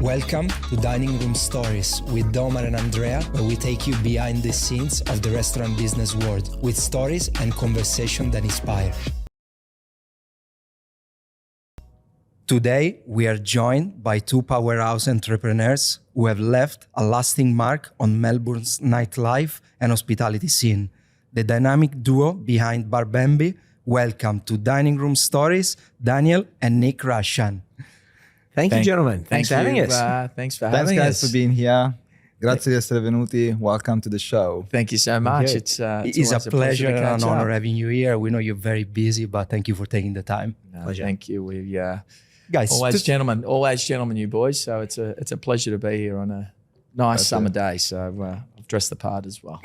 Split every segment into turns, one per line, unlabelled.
Welcome to Dining Room Stories with Domar and Andrea, where we take you behind the scenes of the restaurant business world with stories and conversation that inspire. Today, we are joined by two powerhouse entrepreneurs who have left a lasting mark on Melbourne's nightlife and hospitality scene. The dynamic duo behind Bar Bambi. Welcome to Dining Room Stories, Daniel and Nick Rashan.
Thank you, gentlemen. Thanks for having us.
Thanks for having us.
Thanks, guys, for being here. Grazie di essere venuti. Welcome to the show.
Thank you so much.
Okay.
It's
a pleasure and an honor having you here. We know you're very busy, but thank you for taking the time.
Pleasure. Thank you. We
guys,
always gentlemen, you boys. So it's a pleasure to be here on a nice summer day. So I've dressed the part as well.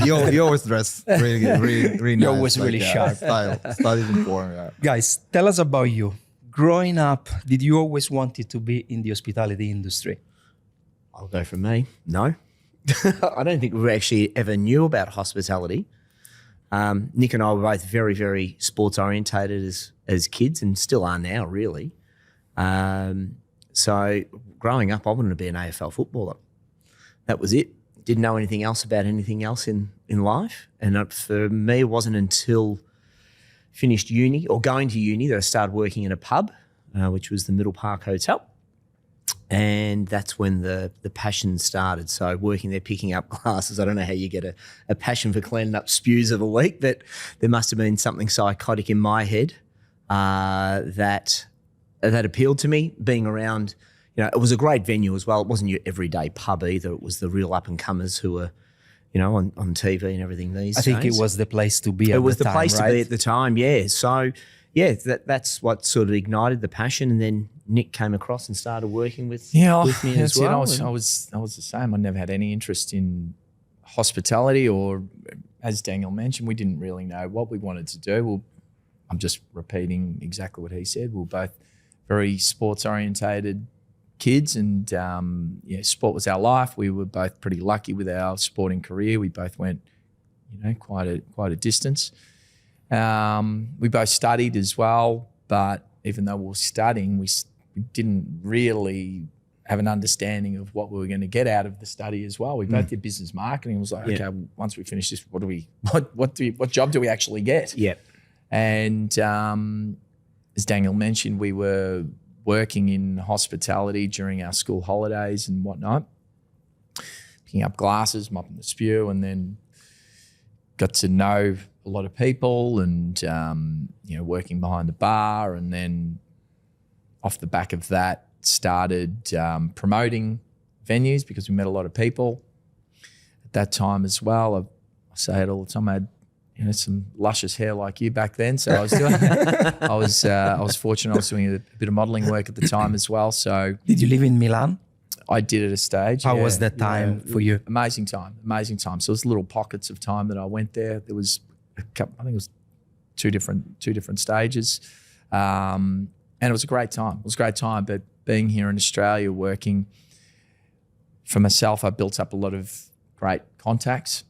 You always dress really good, really nice.
You're always really sharp.
Style is important. Yeah.
Guys, tell us about you. Growing up, did you always wanted to be in the hospitality industry?
I'll go from me. No. I don't think we actually ever knew about hospitality. Nick and I were both very, very sports orientated as kids and still are now, really. So growing up, I wanted to be an AFL footballer. That was it. Didn't know anything else about anything else in life. And for me, it wasn't until finished uni or going to uni that I started working in a pub, which was the Middle Park Hotel. And that's when the passion started. So working there, picking up glasses. I don't know how you get a passion for cleaning up spews of a week, but there must have been something psychotic in my head that appealed to me. Being around, it was a great venue as well. It wasn't your everyday pub either. It was the real up-and-comers who were, on TV and everything these days.
I think it was the place to be at the time,
It was the place
right?
to be at the time, yeah. So, yeah, that's what sort of ignited the passion. And then Nick came across and started working with me as well.
I was the same. I never had any interest in hospitality or, as Daniel mentioned, we didn't really know what we wanted to do. I'm just repeating exactly what he said. We were both very sports-orientated kids and sport was our life. We were both pretty lucky with our sporting career. We both went, quite a distance. We both studied as well, but even though we were studying, we didn't really have an understanding of what we were going to get out of the study as well. We both did business marketing. It was like, okay, once we finish this, what job do we actually get?
Yeah.
And as Daniel mentioned, we were working in hospitality during our school holidays and whatnot, picking up glasses, mopping the spew, and then got to know a lot of people and, working behind the bar. And then off the back of that, started promoting venues because we met a lot of people at that time as well. I say it all the time. I had some luscious hair like you back then. So I was doing I was fortunate. I was doing a bit of modelling work at the time as well. So
did you live in Milan?
I did at a stage.
How was that time for you?
Amazing time. So it was little pockets of time that I went there. There was a couple, I think it was two different stages. And it was a great time. But being here in Australia, working for myself, I built up a lot of great contacts.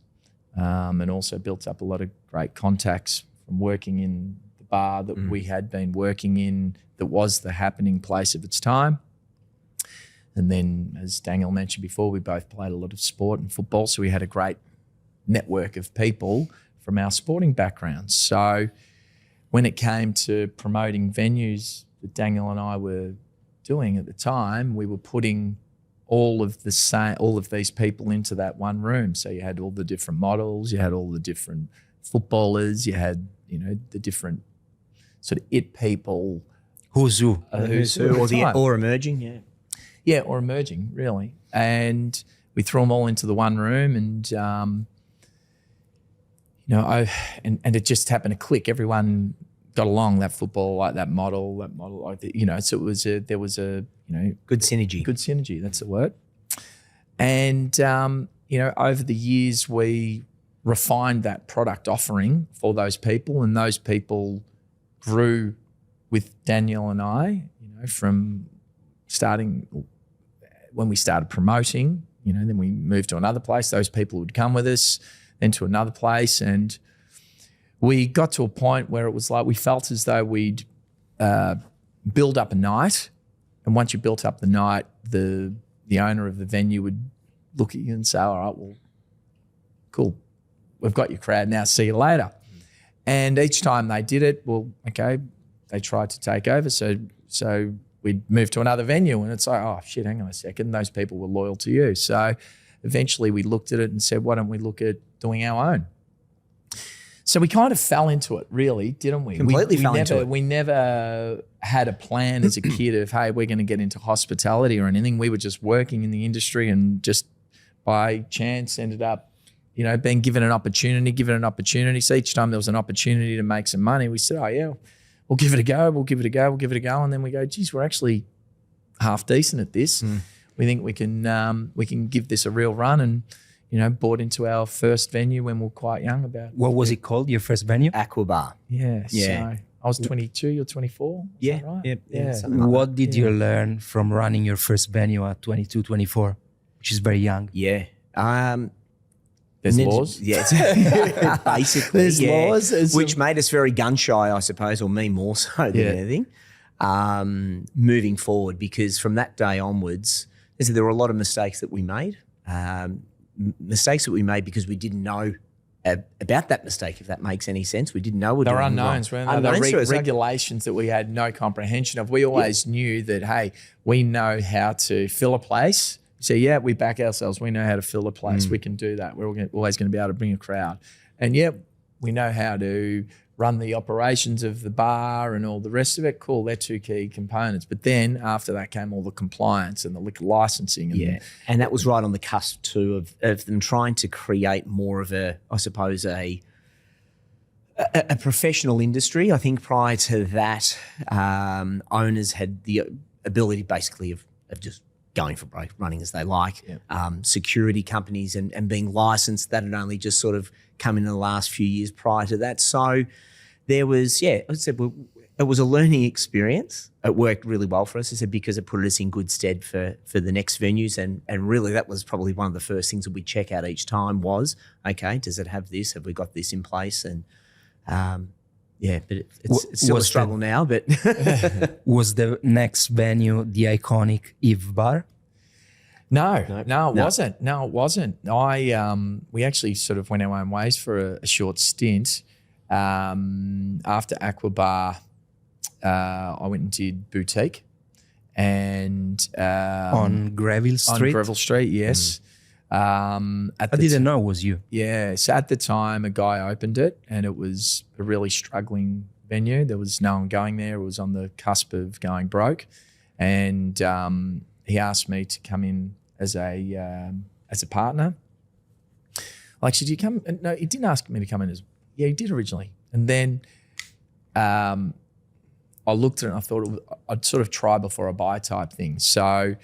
And also built up a lot of great contacts from working in the bar that we had been working in, that was the happening place of its time. And then, as Daniel mentioned before, we both played a lot of sport and football, so we had a great network of people from our sporting backgrounds. So when it came to promoting venues that Daniel and I were doing at the time, we were putting all of these people into that one room. So you had all the different models, you had all the different footballers, you had the different sort of it people,
who's who,
or emerging,
or emerging really. And we threw them all into the one room, and and it just happened to click. Everyone got along. That football, like that model, like that, So there was a
good synergy.
Good synergy, that's the word. And, over the years, we refined that product offering for those people, and those people grew with Daniel and I, from starting when we started promoting, then we moved to another place. Those people would come with us, then to another place. And we got to a point where it was like we felt as though we'd build up a night And once you built up the night, the owner of the venue would look at you and say, all right, well, cool. We've got your crowd now. See you later. And each time they did it, well, okay, they tried to take over. So we'd move to another venue and it's like, oh, shit, hang on a second. Those people were loyal to you. So eventually we looked at it and said, why don't we look at doing our own? So we kind of fell into it, really, didn't we?
Completely fell into it.
We never had a plan as a kid of, hey, we're going to get into hospitality or anything. We were just working in the industry and just by chance ended up, being given an opportunity. So each time there was an opportunity to make some money, we said, oh, yeah, we'll give it a go. And then we go, geez, we're actually half decent at this. We think we can give this a real run and, bought into our first venue when we were quite young.
What was it called, your first venue?
Aquabar.
Yeah. So I was 22, you're 24.
Yeah.
Right?
Yeah.
What did you learn from running your first venue at 22, 24, which is very young?
Yeah.
There's laws.
Yeah, basically.
There's laws.
Which made us very gun shy, I suppose, or me more so than anything, moving forward, because from that day onwards, there were a lot of mistakes that we made. Mistakes that we made because we didn't know about that mistake, if that makes any sense. We didn't know we're
there
doing
are unknowns,
wrong.
weren't there? There were regulations that we had no comprehension of. We always knew that, hey, we know how to fill a place. So, yeah, we back ourselves. We know how to fill a place. We can do that. We're always going to be able to bring a crowd. And, yeah, we know how to run the operations of the bar and all the rest of it. Cool, they're two key components. But then after that came all the compliance and the liquor licensing.
And that was right on the cusp too of them trying to create more of a professional industry. I think prior to that, owners had the ability basically of just going for broke, running as they like. Security companies and being licensed, that had only just sort of come in the last few years prior to that. So there was, I said, it was a learning experience. It worked really well for us, I said, because it put us in good stead for the next venues. And really that was probably one of the first things that we check out each time was, okay, does it have this? Have we got this in place? And but it's still a struggle now. But
was the next venue the iconic Eve Bar?
No, it wasn't. No, it wasn't. We actually sort of went our own ways for a short stint. After Aquabar, I went and did Boutique, and
on Greville Street.
On Greville Street, yes. I
didn't know it was you.
Yeah. So at the time, a guy opened it, and it was a really struggling venue. There was no one going there. It was on the cusp of going broke, and he asked me to come in as a partner. Like, should you come? No, he didn't ask me to come in as. Yeah, he did originally, and then I looked at it and I thought I'd sort of try before I buy type thing. So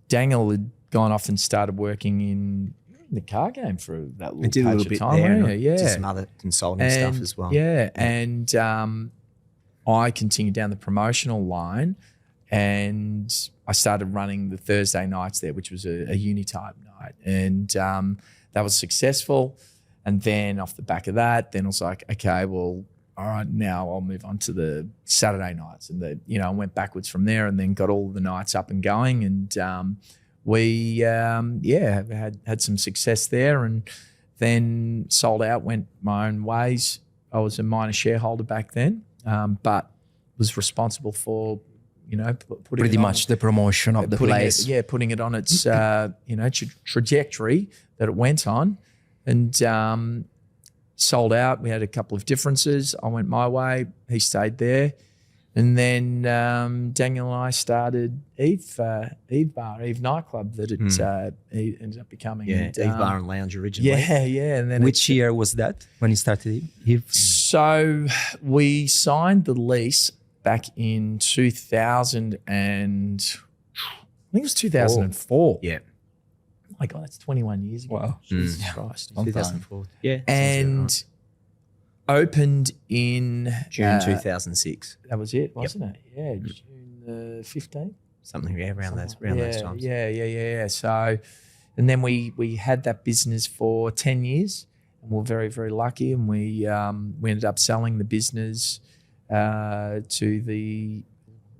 Daniel had gone off and started working in the car game for that little
did a little
patch
bit
of time.
there,
Yeah,
did some other consulting stuff as well.
Yeah, and I continued down the promotional line, and I started running the Thursday nights there, which was a uni type night, and that was successful. And then off the back of that, then I was like, okay, well, all right, now I'll move on to the Saturday nights, and I went backwards from there, and then got all the nights up and going, and we had some success there, and then sold out, went my own ways. I was a minor shareholder back then, but was responsible for putting
pretty much the promotion of the place.
Putting it on its trajectory that it went on, and sold out. We had a couple of differences. I went my way. He stayed there. And then Daniel and I started Eve Nightclub that he ended up becoming.
Yeah, and, Eve Bar and Lounge originally.
Yeah. And then
which year was that when you started Eve?
So we signed the lease back in 2000 and I think it was 2004.
Yeah.
Oh my God, that's 21 years ago.
Wow.
Jesus Christ.
2004. Yeah.
And opened in
June 2006.
That was it, wasn't it? Yeah, June 15th.
Something around those times.
Yeah. So, and then we had that business for 10 years, and we're very, very lucky, and we ended up selling the business to the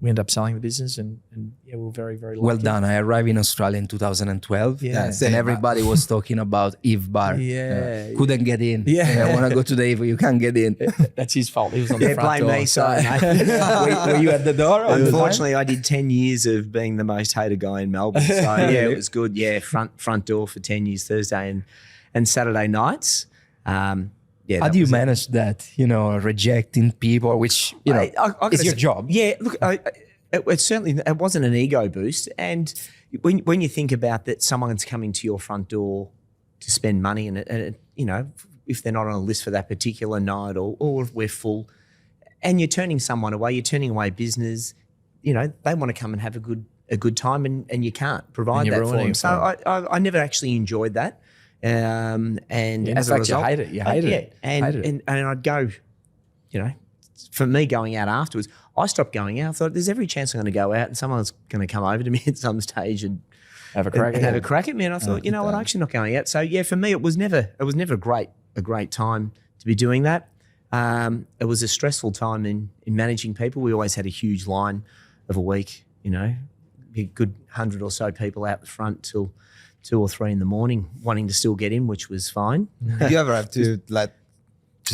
we ended up selling the business, and yeah, we were very, very lucky.
Well done. I arrived in Australia in 2012.
Yeah.
And everybody was talking about Eve Bar.
Yeah.
Couldn't get in.
Yeah.
I want to go to the Eve, you can't get in.
That's his fault. He was on the
Yeah,
front
blame
door.
me. Sorry, mate.
Were you at the door?
Unfortunately, I did 10 years of being the most hated guy in Melbourne. So yeah, it was good. Yeah, front door for 10 years, Thursday and Saturday nights. Yeah,
How do you manage that? Rejecting people, which is your job.
Yeah, look, it certainly it wasn't an ego boost, and when you think about that, someone's coming to your front door to spend money, and if they're not on a list for that particular night, or if we're full, and you're turning someone away, you're turning away business. They want to come and have a good time, and you can't provide that for them. So I never actually enjoyed that. And as a result,
you hate it. You hated it.
And I'd go, for me going out afterwards, I stopped going out. I thought there's every chance I'm going to go out and someone's going to come over to me at some stage and
have a crack
at me. And I thought, what, I'm actually not going out. So yeah, for me, it was never a great time to be doing that. It was a stressful time in managing people. We always had a huge line of a week, a good 100 or so people out the front till 2 or 3 in the morning, wanting to still get in, which was fine.
Do you ever have to
It's
stop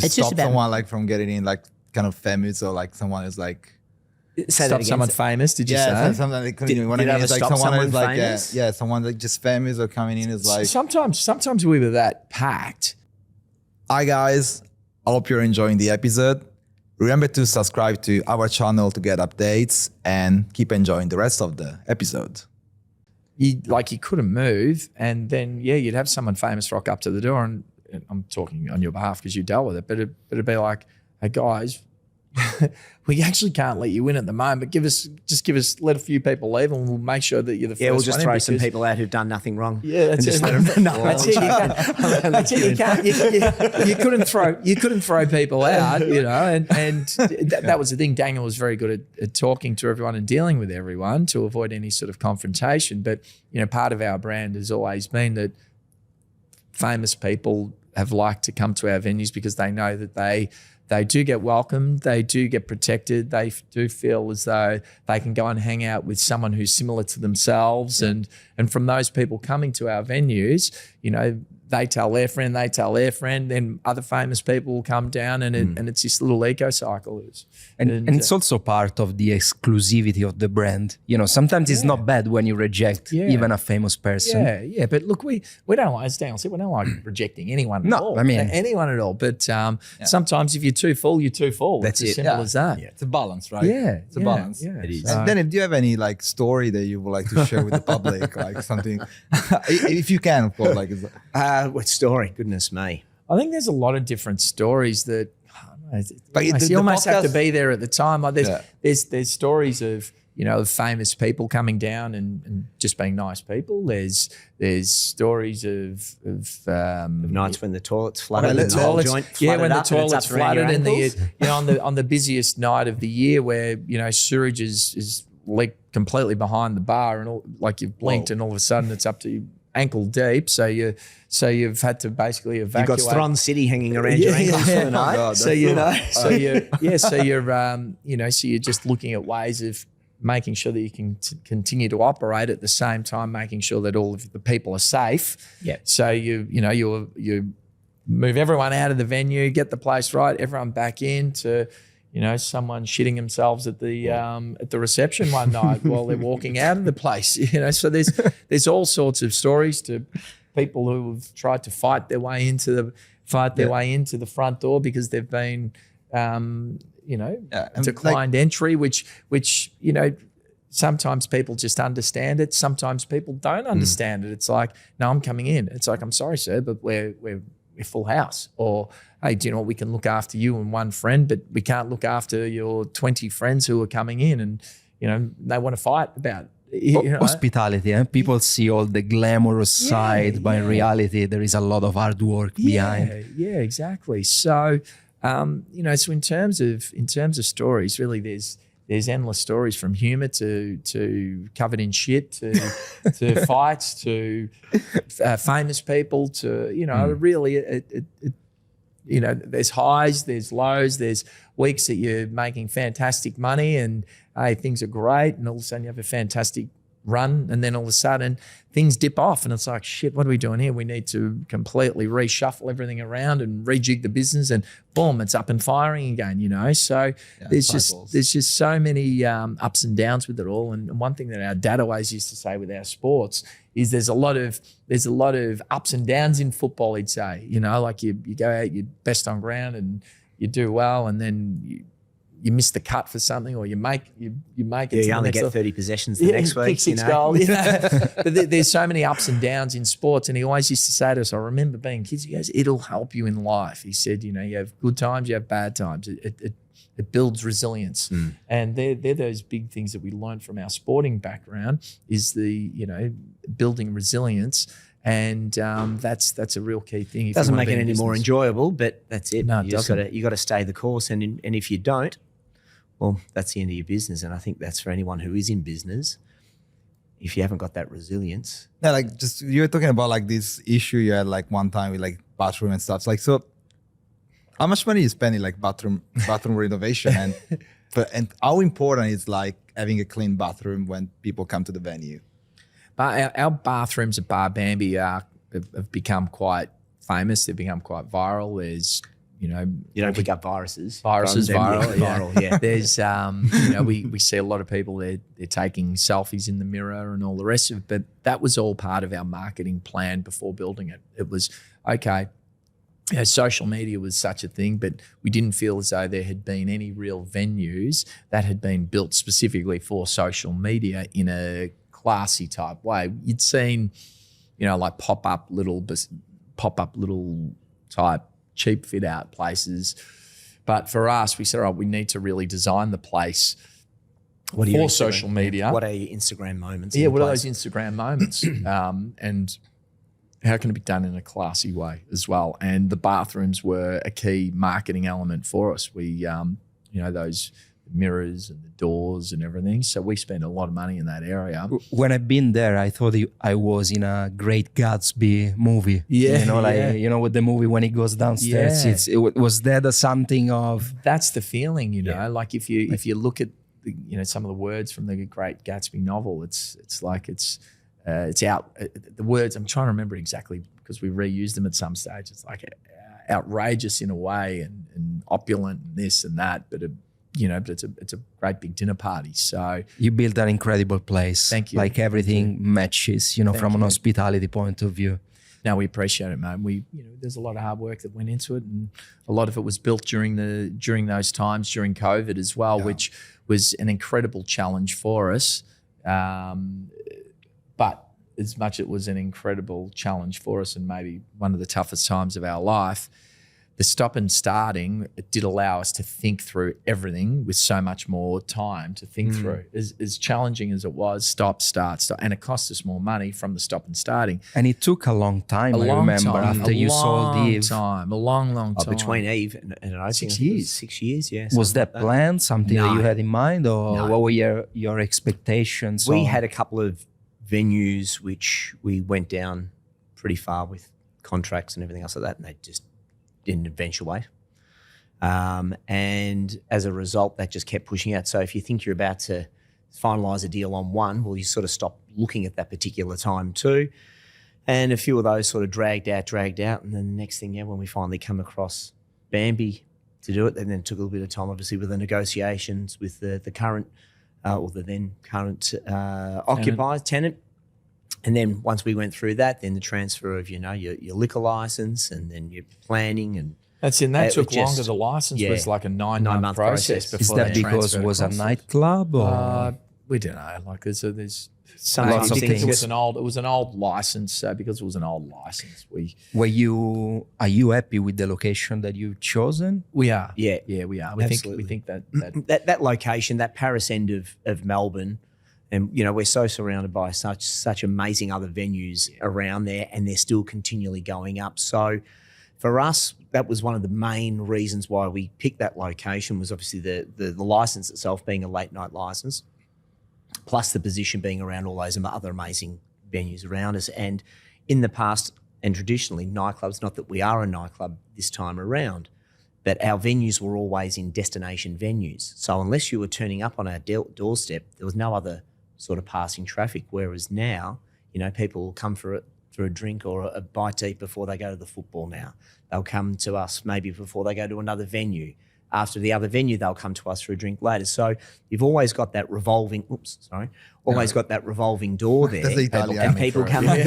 just about-
someone from getting in, kind of famous, or someone is
Stop someone famous, did you say?
something they couldn't
Did-
even. What
did
I mean
ever
is
stop
someone is
someone famous?
someone just famous or coming in is
Sometimes we were that packed.
Hi guys, I hope you're enjoying the episode. Remember to subscribe to our channel to get updates and keep enjoying the rest of the episode.
You couldn't move, and then you'd have someone famous rock up to the door, and I'm talking on your behalf because you dealt with it, but it'd be like, hey guys, we actually can't let you in at the moment, but let a few people leave, and we'll make sure that you're the first.
Yeah, we'll just
one in
throw some
because-
people out who've done nothing wrong.
Yeah, that's
and just
it.
let them know.
That's it. You can't. You couldn't throw people out, and that was the thing. Daniel was very good at talking to everyone and dealing with everyone to avoid any sort of confrontation. But part of our brand has always been that famous people have liked to come to our venues because they know that they do get welcomed, they do get protected, they do feel as though they can go and hang out with someone who's similar to themselves. And from those people coming to our venues, they tell their friend, then other famous people will come down, and it's this little eco cycle.
And it's also part of the exclusivity of the brand. Sometimes it's not bad when you reject even a famous person.
Yeah. But look, we don't like, as Daniel said, we don't like rejecting anyone at all.
I mean,
anyone at all. But sometimes if you're too full, you're too full.
That's
it's
it.
as simple as that.
It's a balance, right?
Yeah.
It's a balance.
Yeah.
It is.
And then, do you have any story that you would like to share with the public, something, if you can, of course,
What story? Goodness me.
I think there's a lot of different stories that
But
you almost have to
podcast-
be there at the time. Like there's stories of of famous people coming down and just being nice people. There's stories of
Nights when the toilet's flooded.
Okay,
and the whole
toilets,
joint
yeah,
flooded
when the
up and it's
toilet's
up around your
flooded, and
ankles.
on the busiest night of the year where sewage is leaked completely behind the bar, and you've blinked, and all of a sudden it's up to ankle deep. So you've had to basically
You've
evacuate.
got Thron City hanging around your ankles for the night.
God,
So you're just looking at ways of making sure that you can continue to operate at the same time, making sure that all of the people are safe.
Yeah.
So you move everyone out of the venue, get the place right, everyone back in to, someone shitting themselves at the reception one night while they're walking out of the place. So there's all sorts of stories to people who have tried to fight their way into the front door because they've been
and
declined entry, which sometimes people just understand it. Sometimes people don't understand it. It's like, no, I'm coming in. It's like, I'm sorry, sir, but we're full house. Or, hey, do you know what? We can look after you and one friend, but we can't look after your 20 friends who are coming in, and they want to fight about it.
Hospitality, people see all the glamorous side, but in reality there is a lot of hard work behind.
Yeah, exactly. So so in terms of stories, really there's endless stories, from humor to covered in shit to fights to famous people to really there's highs, there's lows, there's weeks that you're making fantastic money and hey, things are great, and all of a sudden you have a fantastic run, and then all of a sudden things dip off and it's like, shit, what are we doing here? We need to completely reshuffle everything around and rejig the business, and boom, it's up and firing again, So there's just so many ups and downs with it all. And one thing that our dad always used to say with our sports is there's a lot of ups and downs in football, he'd say. Like you go out, you're best on ground and you do well, and then you miss the cut for something, or you make it.
Yeah, you only get 30 possessions the next week.
Kick 6 goals. But there's so many ups and downs in sports, and he always used to say to us, I remember being kids, he goes, it'll help you in life. He said, you have good times, you have bad times. It builds resilience. And they're those big things that we learned from our sporting background is the, building resilience. And that's a real key thing.
It doesn't make it any more enjoyable, but that's it.
No,
you got to stay the course, and if you don't, well, that's the end of your business. And I think that's for anyone who is in business. If you haven't got that resilience,
you were talking about this issue you had one time with bathroom and stuff. So how much money you spend in bathroom renovation and how important is having a clean bathroom when people come to the venue?
But our bathrooms at Bar Bambi have become quite famous. They've become quite viral. There's,
you don't pick up viruses.
Viral, yeah. There's, we see a lot of people, they're taking selfies in the mirror and all the rest of it. But that was all part of our marketing plan before building it. It was, okay, social media was such a thing, but we didn't feel as though there had been any real venues that had been built specifically for social media in a classy type way. You'd seen, pop-up little type cheap fit out places. But for us, we said, we need to really design the place for social media.
What are your Instagram moments?
Yeah, what are those Instagram moments? And how can it be done in a classy way as well? And the bathrooms were a key marketing element for us. We, those mirrors and the doors and everything. So we spent a lot of money in that area.
When I've been there, I thought I was in a Great Gatsby movie.
Yeah.
With the movie when he goes downstairs, was that something of...
That's the feeling, like if you look at, some of the words from the Great Gatsby novel, it's out, the words, I'm trying to remember exactly because we reused them at some stage. It's outrageous in a way and opulent and this and that, but it's a great big dinner party. So
you built an incredible place.
Thank you.
Everything matches, from an hospitality point of view.
No, we appreciate it, man. There's a lot of hard work that went into it, and a lot of it was built during those times during COVID as well, which was an incredible challenge for us. But as much it was an incredible challenge for us, and maybe one of the toughest times of our life, the stop and starting, it did allow us to think through everything with so much more time to think through. As challenging as it was, stop, start, and it cost us more money from the stop and starting.
And it took a long time, I remember, after you sold Eve.
A long time.
Between Eve and I
6 years.
6 years, yeah.
Was that planned, something that you had in mind, or what were your expectations?
We had a couple of venues which we went down pretty far with contracts and everything else like that, and they just didn't eventuate. And as a result, that just kept pushing out. So if you think you're about to finalise a deal on one, well, you sort of stop looking at that particular time too. And a few of those sort of dragged out. And then the next thing, when we finally come across Bambi to do it, and then it took a little bit of time, obviously, with the negotiations with the current or the then current occupier, tenant. And then once we went through that, then the transfer of, your liquor license and then your planning and
that took longer. The license was like a nine-month process before
Is that because it was a nightclub or?
We don't know. There's
lots of things.
It was an old license because it was an old license.
Are you happy with the location that you've chosen?
We are.
Yeah,
we are. We think that
that location, that Paris end of Melbourne. And, we're so surrounded by such amazing other venues around there, and they're still continually going up. So for us, that was one of the main reasons why we picked that location, was obviously the license itself being a late night license, plus the position being around all those other amazing venues around us. And in the past, And traditionally, nightclubs, not that we are a nightclub this time around, but our venues were always in destination venues. So unless you were turning up on our doorstep, there was no other sort of passing traffic. Whereas now, you know, people will come for a drink or a bite to eat before they go to the football now. They'll come to us maybe before they go to another venue. After the other venue, they'll come to us for a drink later. So you've always got that revolving, got that revolving door there.
That's the Italian
And people coming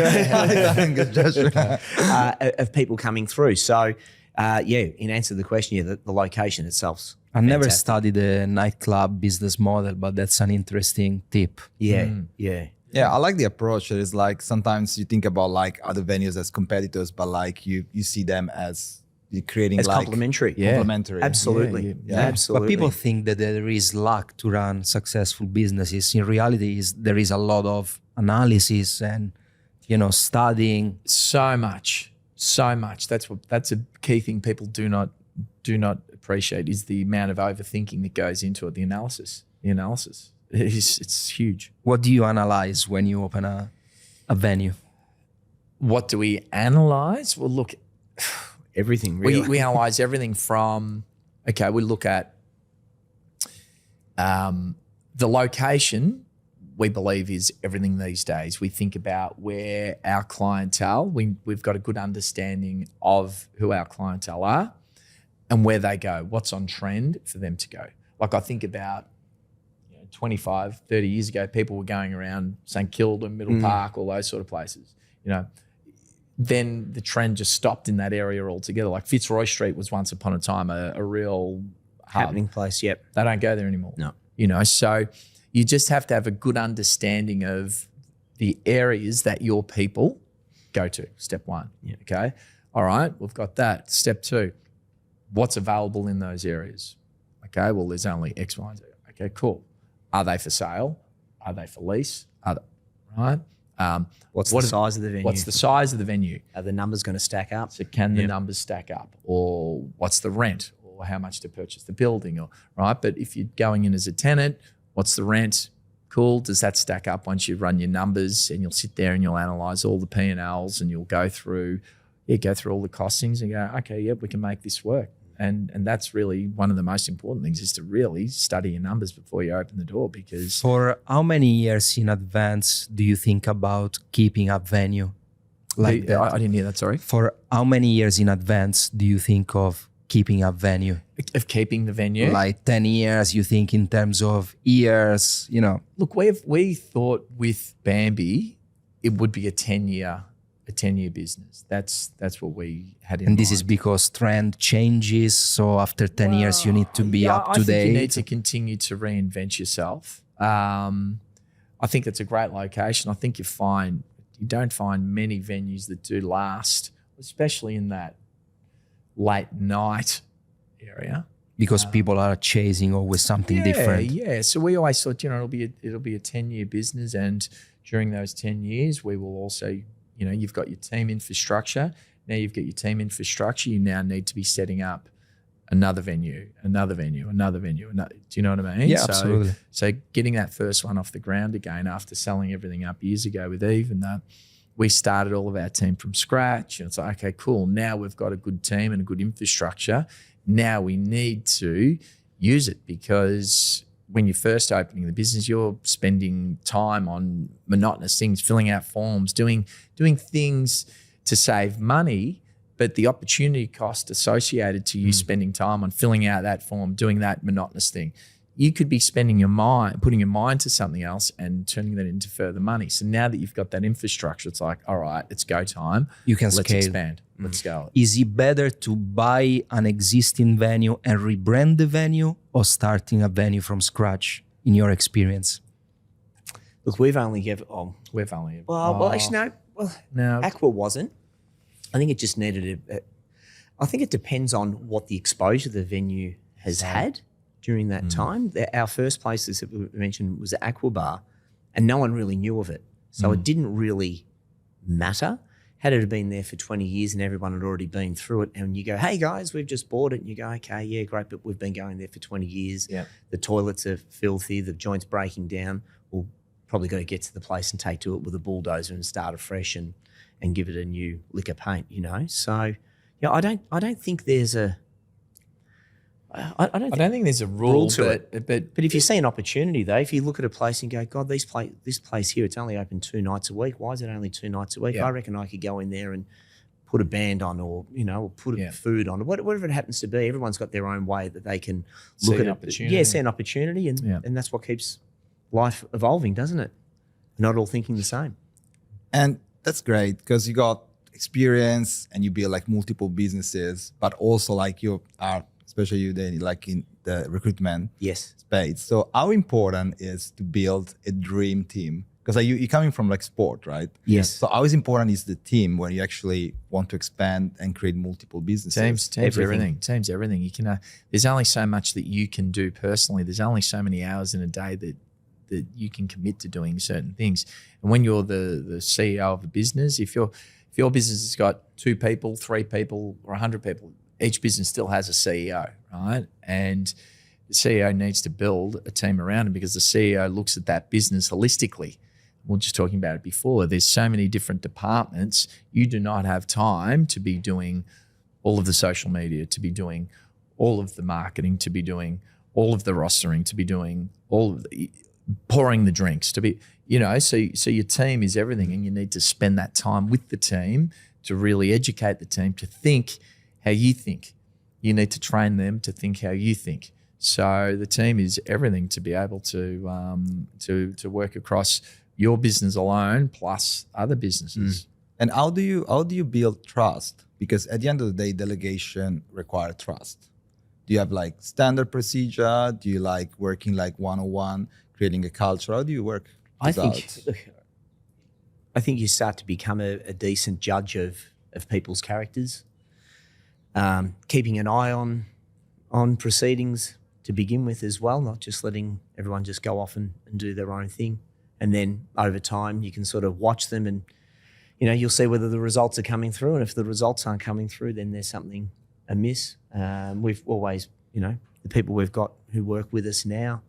of people coming through. So in answer to the question, the location itself's
I never
fantastic.
studied the nightclub business model, but that's an interesting tip.
Yeah.
Yeah, I like the approach. It is like sometimes you think about like other venues as competitors, but like you see them as you're creating
As
like
complementary.
complementary.
Absolutely.
Yeah.
Absolutely.
But people think that there is luck to run successful businesses. In reality, there is a lot of analysis and, you know, studying.
So much. That's a key thing people do not appreciate is the amount of overthinking that goes into it. The analysis. It's huge.
What do you analyze when you open a venue?
What do we analyze? Well, look,
Everything, really.
we analyze everything from, we look at the location, we believe is everything these days. We think about where our clientele, we've got a good understanding of who our clientele are and where they go, what's on trend for them to go. Like I think about 25, 30 years ago, people were going around St Kilda, Middle Park, all those sort of places, Then the trend just stopped in that area altogether. Like Fitzroy Street was once upon a time a real
happening place, yep.
They don't go there anymore.
No.
So you just have to have a good understanding of the areas that your people go to, step one.
Yeah.
Okay. All right, we've got that. Step two, what's available in those areas? Okay, well, there's only X, Y, and Z. Okay, cool. Are they for sale? Are they for lease? Right?
What's the size of the venue?
What's the size of the venue?
Are the numbers going to stack up?
So can the numbers stack up? Or what's the rent? Or how much to purchase the building? Or right? But if you're going in as a tenant, what's the rent? Cool. Does that stack up once you run your numbers and you'll sit there and you'll analyze all the P&Ls and you'll go through all the costings and go, okay, yep, we can make this work. And that's really one of the most important things is to really study your numbers before you open the door because...
For how many years in advance do you think about keeping a venue like that?
I didn't hear that, sorry.
For how many years in advance do you think of keeping a venue?
Of keeping the venue?
Like 10 years, you think in terms of years,
Look, we thought with Bambi, it would be a 10-year business. That's what we had in mind.
And this is because trend changes. So after 10 years, you need to be up to
I think
date.
you need to continue to reinvent yourself. I think it's a great location. I think you don't find many venues that do last, especially in that late night area.
Because people are chasing always something different.
Yeah. So we always thought, it'll be a 10-year business, and during those 10 years, we will also, you've got your team infrastructure. Now you've got your team infrastructure. You now need to be setting up another venue. Do you know what I mean?
Yeah, absolutely.
So getting that first one off the ground again after selling everything up years ago with Eve and that, we started all of our team from scratch. And it's like, okay, cool. Now we've got a good team and a good infrastructure. Now we need to use it because when you're first opening the business, you're spending time on monotonous things, filling out forms, doing things to save money, but the opportunity cost associated to you spending time on filling out that form, doing that monotonous thing. You could be putting your mind to something else and turning that into further money. So now that you've got that infrastructure, it's like, all right, it's go time.
You can
Let's
scale.
expand. Let's scale it.
Is it better to buy an existing venue and rebrand the venue or starting a venue from scratch in your experience?
Look, we've only given... actually, no. Well,
No.
Aqua wasn't. I think it just needed I think it depends on what the exposure the venue has had during that time. Our first place, as we mentioned, was the Aqua Bar, and no one really knew of it. So it didn't really matter. Had it been there for 20 years and everyone had already been through it, and you go, hey guys, we've just bought it, and you go, okay, yeah, great, but we've been going there for 20 years.
Yeah.
The toilets are filthy, the joint's breaking down. Well, probably got to get to the place and take to it with a bulldozer and start afresh and give it a new lick of paint, you know. So yeah, I don't think there's a I don't
think there's a rule
to
but
But if you see an opportunity though, if you look at a place and go, God, this place here, it's only open 2 nights a week. Why is it only 2 nights a week?
Yeah.
I reckon I could go in there and put a band on, or you know, or put food on, or whatever it happens to be. Everyone's got their own way that they can look at
opportunity.
Yeah, see an opportunity, and that's what keeps life evolving, doesn't it? Not all thinking the same.
And that's great because you got experience and you build like multiple businesses, but also like you are, especially you then like in the recruitment
Yes.
space. So how important is to build a dream team? Because you're coming from like sport, right?
Yes.
So how is important is the team when you actually want to expand and create multiple businesses?
Teams everything. Teams everything. You can. There's only so much that you can do personally. There's only so many hours in a day that you can commit to doing certain things. And when you're the CEO of a business, if your business has got 2 people, 3 people, or 100 people, each business still has a CEO, right? And the CEO needs to build a team around him because the CEO looks at that business holistically. We were just talking about it before. There's so many different departments. You do not have time to be doing all of the social media, to be doing all of the marketing, to be doing all of the rostering, to be doing all of the pouring the drinks, to be, you know, so your team is everything, and you need to spend that time with the team to really educate the team to think how you think. You need to train them to think how you think. So the team is everything to be able to work across your business alone plus other businesses.
And how do you build trust? Because at the end of the day, delegation requires trust. Do you have like standard procedure? Do you like working like one-on-one, creating a culture? How do you work?
I think you start to become a decent judge of people's characters, keeping an eye on proceedings to begin with as well, not just letting everyone just go off and do their own thing. And then over time, you can sort of watch them and, you know, you'll see whether the results are coming through. And if the results aren't coming through, then there's something amiss. We've always, you know, the people we've got who work with us now,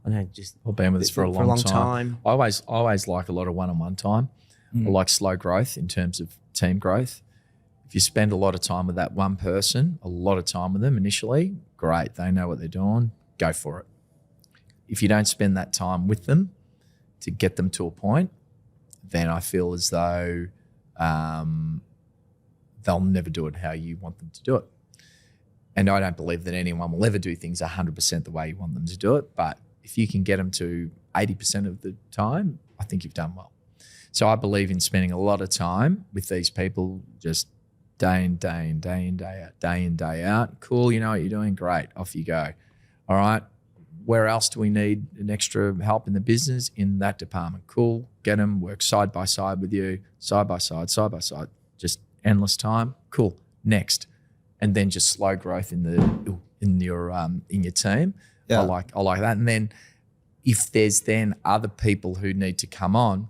I know just
been with us for a long time. I always like a lot of one-on-one time. I like slow growth in terms of team growth. If you spend a lot of time with that one person, a lot of time with them initially, great. They know what they're doing. Go for it. If you don't spend that time with them to get them to a point, then I feel as though they'll never do it how you want them to do it. And I don't believe that anyone will ever do things 100% the way you want them to do it. But if you can get them to 80% of the time, I think you've done well. So I believe in spending a lot of time with these people, just day in, day in, day in, day out, day in, day out. Cool, you know what you're doing? Great, off you go. All right, where else do we need an extra help in the business? In that department. Cool, get them, work side by side with you, side by side, just endless time. Cool, next. And then just slow growth in your team.
Yeah.
I like that. And then if there's then other people who need to come on,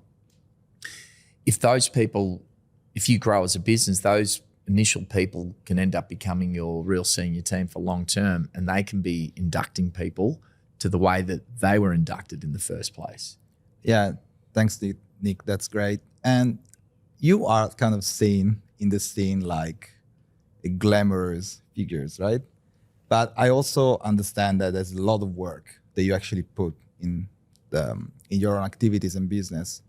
if you grow as a business, those initial people can end up becoming your real senior team for long term, and they can be inducting people to the way that they were inducted in the first place.
Yeah, thanks, Nick. That's great. And you are kind of seen in the scene like a glamorous figures, right? But I also understand that there's a lot of work that you actually put in your own activities and business.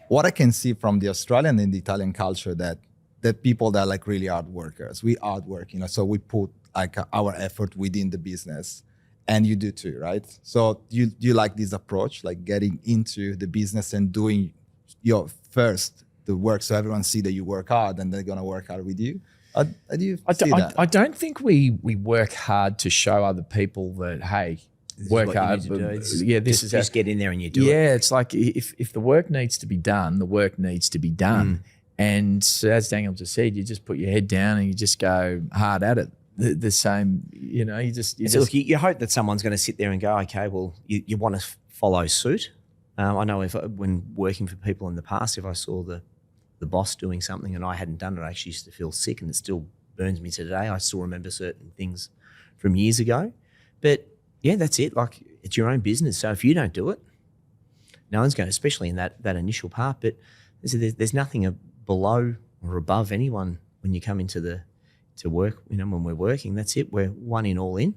What I can see from the Australian and the Italian culture that people that are like really hard workers, we hard work, you know, so we put like our effort within the business, and you do too, right? So do you like this approach, like getting into the business and doing your first the work so everyone see that you work hard and they're gonna work hard with you? Do you see that?
I don't think we work hard to show other people that, hey, work hard. This is
just get in there and you do it.
Yeah, it's like if the work needs to be done, the work needs to be done. And as Daniel just said, you just put your head down and you just go hard at it. The same, you know,
Look, you hope that someone's going to sit there and go, okay, well, you want to follow suit. I know when working for people in the past, if I saw the boss doing something and I hadn't done it, I actually used to feel sick, and it still burns me today. I still remember certain things from years ago. But yeah, that's it. Like, it's your own business. So if you don't do it, no one's going to, especially in that initial part. But there's nothing below or above anyone when you come into to work. When we're working, that's it. We're one in, all in.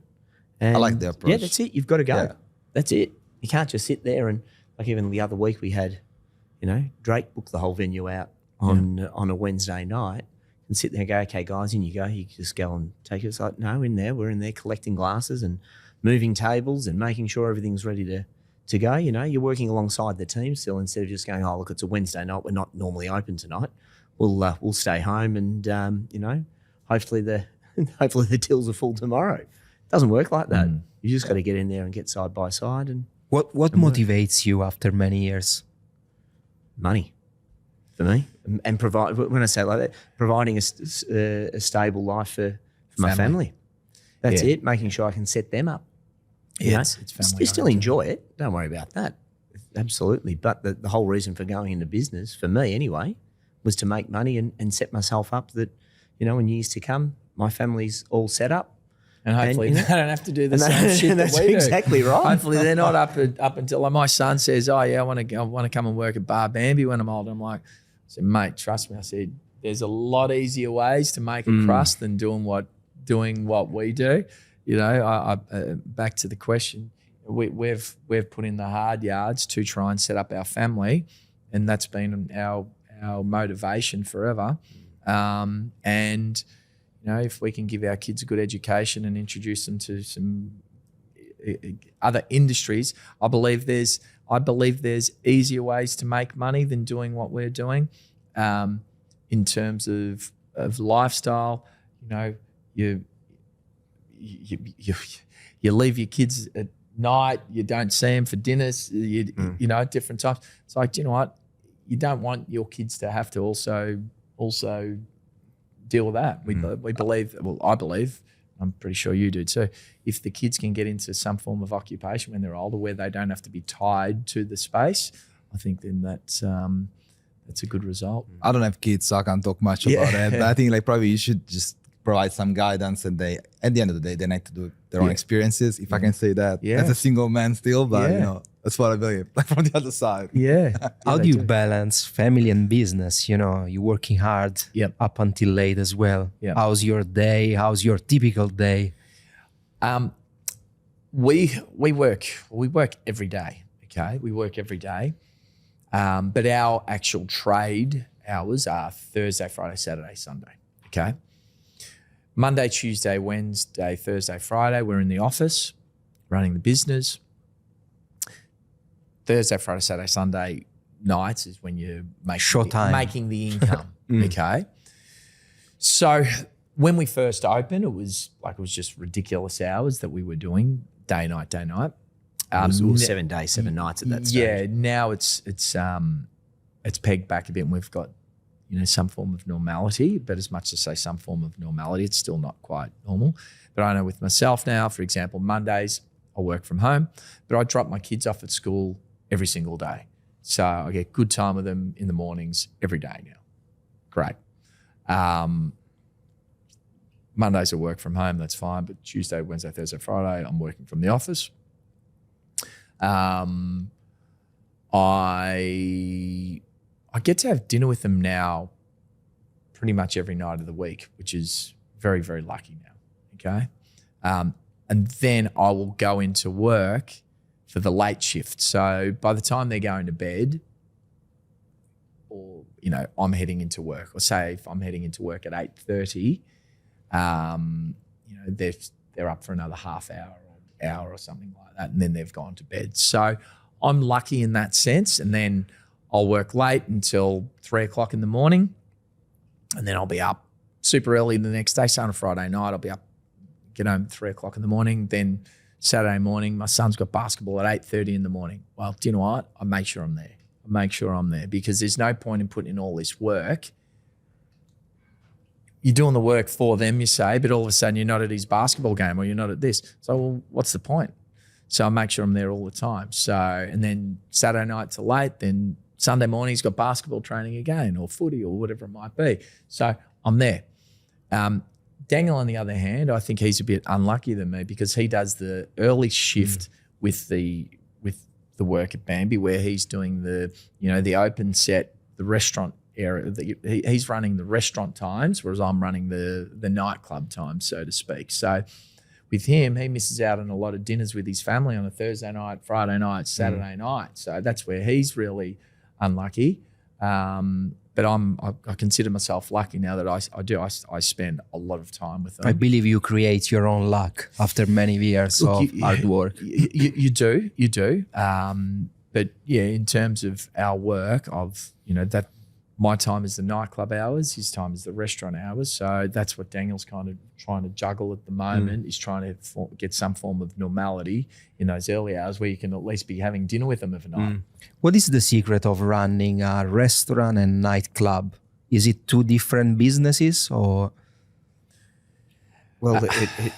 And
I like the approach.
Yeah, that's it. You've got to go.
Yeah.
That's it. You can't just sit there and, like, even the other week we had, Drake booked the whole venue out on a Wednesday night and sit there and go, okay, guys, in you go. You just go and take it. It's like, no, we're in there collecting glasses and moving tables and making sure everything's ready to go. You're working alongside the team still, instead of just going, oh, look, it's a Wednesday night. We're not normally open tonight. We'll stay home and, hopefully the tills are full tomorrow. It doesn't work like that. You just got to get in there and get side by side. And
What motivates you after many years?
money for me, and provide. When I say like that, providing a stable life for my family. That's it. Making sure I can set them up.
It's family.
You still enjoy it. Don't worry about that. Absolutely. But the whole reason for going into business, for me anyway, was to make money and set myself up that, in years to come, my family's all set up.
And hopefully they don't have to do the same shit that
that's
we do.
exactly right.
Hopefully they're not up until, like, my son says, oh yeah, I want to come and work at Bar Bambi when I'm old. I'm like, I said, mate, trust me. I said, there's a lot easier ways to make a crust than doing what we do. Back to the question, we've put in the hard yards to try and set up our family, and that's been our motivation forever. And if we can give our kids a good education and introduce them to some other industries, I believe there's easier ways to make money than doing what we're doing. In terms of lifestyle, you leave your kids at night, you don't see them for dinners, at different times. It's like, do you know what? You don't want your kids to have to also deal with that. We believe, well, I believe, I'm pretty sure you do too, if the kids can get into some form of occupation when they're older where they don't have to be tied to the space, I think then that's a good result.
I don't have kids, so I can't talk much about it. But I think probably you should just provide some guidance, and at the end of the day, they need to do their own experiences. If I can say that, as a single man still, but that's what I believe. From the other side.
How do you balance family and business? You're working hard up until late as well. How's your day? How's your typical day?
We work every day. Okay, we work every day, but our actual trade hours are Thursday, Friday, Saturday, Sunday. Okay. Monday, Tuesday, Wednesday, Thursday, Friday, we're in the office running the business. Thursday, Friday, Saturday, Sunday nights is when you're making the income. Okay. So when we first opened, it was just ridiculous hours that we were doing day, night.
It was 7 days, 7 nights at that stage.
Yeah. Now it's pegged back a bit, and we've got, some form of normality, but as much as say some form of normality, it's still not quite normal. But I know with myself now, for example, Mondays I work from home, but I drop my kids off at school every single day. So I get good time with them in the mornings every day now. Great. Mondays I work from home, that's fine. But Tuesday, Wednesday, Thursday, Friday, I'm working from the office. I get to have dinner with them now pretty much every night of the week, which is very, very lucky now, okay? And then I will go into work for the late shift. So by the time they're going to bed, or, I'm heading into work, or say if I'm heading into work at 8:30, they're up for another half hour or something like that, and then they've gone to bed. So I'm lucky in that sense, and then I'll work late until 3 o'clock in the morning, and then I'll be up super early the next day. So on a Friday night, I'll be up, get home at 3 o'clock in the morning. Then Saturday morning, my son's got basketball at 8:30 in the morning. Well, do you know what? I make sure I'm there. Because there's no point in putting in all this work. You're doing the work for them, you say, but all of a sudden you're not at his basketball game or you're not at this. So, well, what's the point? So I make sure I'm there all the time. So, and then Saturday night till late, then Sunday morning he's got basketball training again, or footy, or whatever it might be. So I'm there. Daniel, on the other hand, I think he's a bit unlucky than me because he does the early shift with the work at Bambi, where he's doing the open set, the restaurant area. He's running the restaurant times, whereas I'm running the nightclub times, so to speak. So with him, he misses out on a lot of dinners with his family on a Thursday night, Friday night, Saturday night. So that's where he's really unlucky. But I consider myself lucky now that I spend a lot of time with them.
I believe you create your own luck after many years of hard work.
You do. But yeah, in terms of our work, that my time is the nightclub hours, his time is the restaurant hours. So that's what Daniel's kind of trying to juggle at the moment. He's trying to get some form of normality in those early hours where you can at least be having dinner with them every night.
What is the secret of running a restaurant and nightclub? Is it two different businesses or?
Well,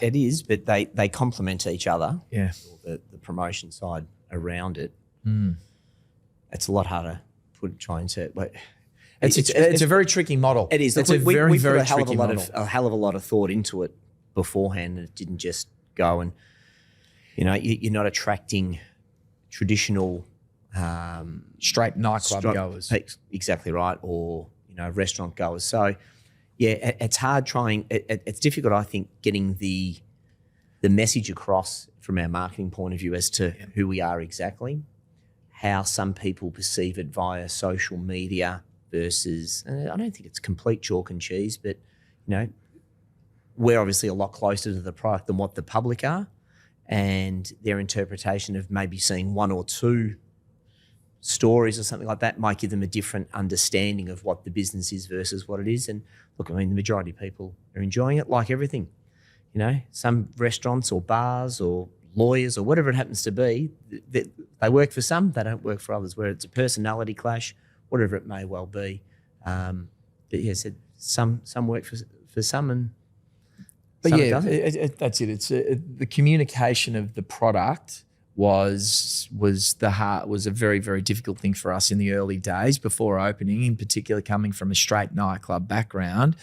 it is, but they complement each other.
Yeah.
The promotion side around it. It's a lot harder to try and say.
It's a very tricky model.
It is.
It's a very
put
tricky model.
A hell of a lot of thought into it beforehand, and it didn't just go and, you're not attracting traditional
Straight nightclub goers.
Exactly right, or restaurant goers. So yeah, it's hard trying. It's difficult, I think, getting the message across from our marketing point of view as to who we are exactly, how some people perceive it via social media. Versus, I don't think it's complete chalk and cheese, but we're obviously a lot closer to the product than what the public are, and their interpretation of maybe seeing one or two stories or something like that might give them a different understanding of what the business is versus what it is. And look, I mean, the majority of people are enjoying it, like everything. Some restaurants or bars or lawyers or whatever it happens to be, they work for some, they don't work for others. Where it's a personality clash, whatever it may well be. But yes, some work for some and
but
some
yeah,
doesn't.
that's it. It's the communication of the product was a very, very difficult thing for us in the early days before opening, in particular coming from a straight nightclub background.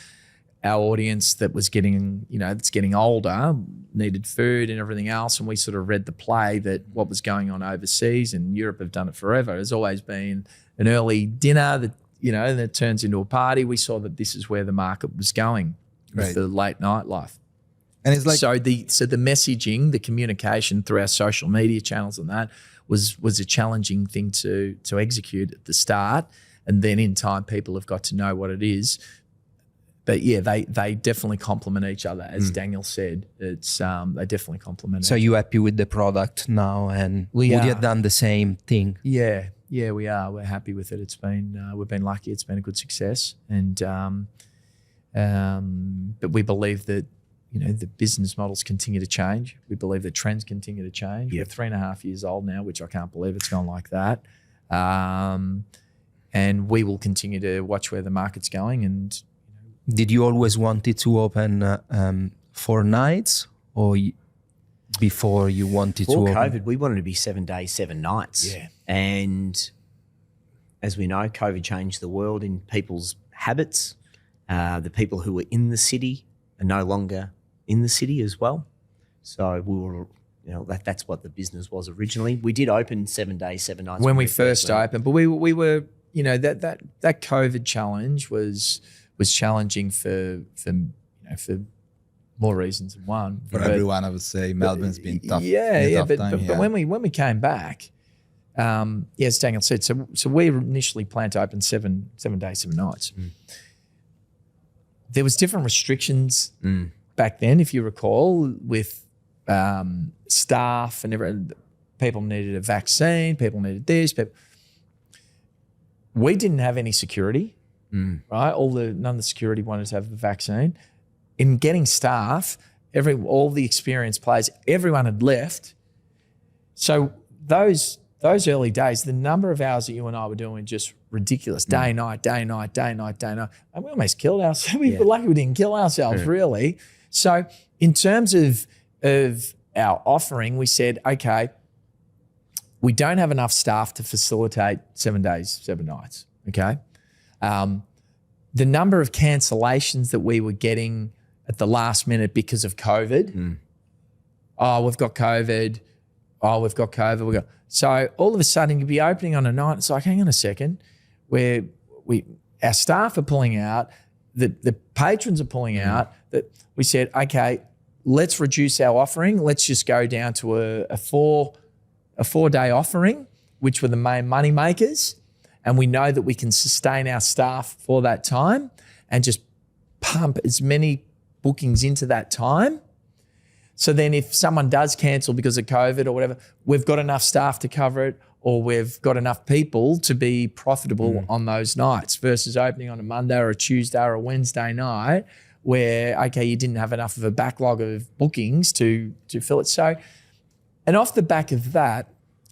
Our audience that was getting, that's getting older, needed food and everything else. And we sort of read the play that what was going on overseas, and Europe have done it forever, has always been an early dinner that, that turns into a party. We saw that this is where the market was going with the late nightlife.
And it's like,
so the messaging, the communication through our social media channels and that was a challenging thing to execute at the start. And then in time, people have got to know what it is. But yeah, they definitely complement each other, as Daniel said. It's they definitely complement.
So you happy with the product now, and would you have done the same thing?
Yeah, we are. We're happy with it. It's been we've been lucky. It's been a good success, and but we believe that the business models continue to change. We believe that trends continue to change. We're 3.5 years old now, which I can't believe it's gone like that. And we will continue to watch where the market's going. And
did you always want it to open 4 nights, or before you wanted
Before
to
COVID,
open?
we wanted to be 7 days, 7 nights.
Yeah.
And as we know, COVID changed the world in people's habits. The people who were in the city are no longer in the city as well. So we were, that's what the business was originally. We did open 7 days, 7 nights
when we first opened, but we were, that COVID challenge was challenging for more reasons than one.
for everyone, I would say Melbourne's been tough.
But when we came back, as Daniel said, so we initially planned to open 7 days, 7 nights. There was different restrictions back then, if you recall, with staff and everything. People needed a vaccine, people needed this. We didn't have any security, right? None of the security wanted to have the vaccine. In getting staff, all the experienced players, everyone had left. So those early days, the number of hours that you and I were doing just ridiculous. Day, night. And we almost killed ourselves. We were lucky we didn't kill ourselves, really. So in terms of our offering, we said, okay, we don't have enough staff to facilitate 7 days, 7 nights, okay? The number of cancellations that we were getting at the last minute because of COVID, oh, we've got COVID, oh, we've got COVID. So all of a sudden you'd be opening on a night. It's like, hang on a second, where our staff are pulling out, the patrons are pulling out. That we said, okay, let's reduce our offering. Let's just go down to a 4-day offering, which were the main money makers. And we know that we can sustain our staff for that time and just pump as many bookings into that time. So then if someone does cancel because of COVID or whatever, we've got enough staff to cover it, or we've got enough people to be profitable on those nights, versus opening on a Monday or a Tuesday or a Wednesday night where, okay, you didn't have enough of a backlog of bookings to fill it. So, and off the back of that,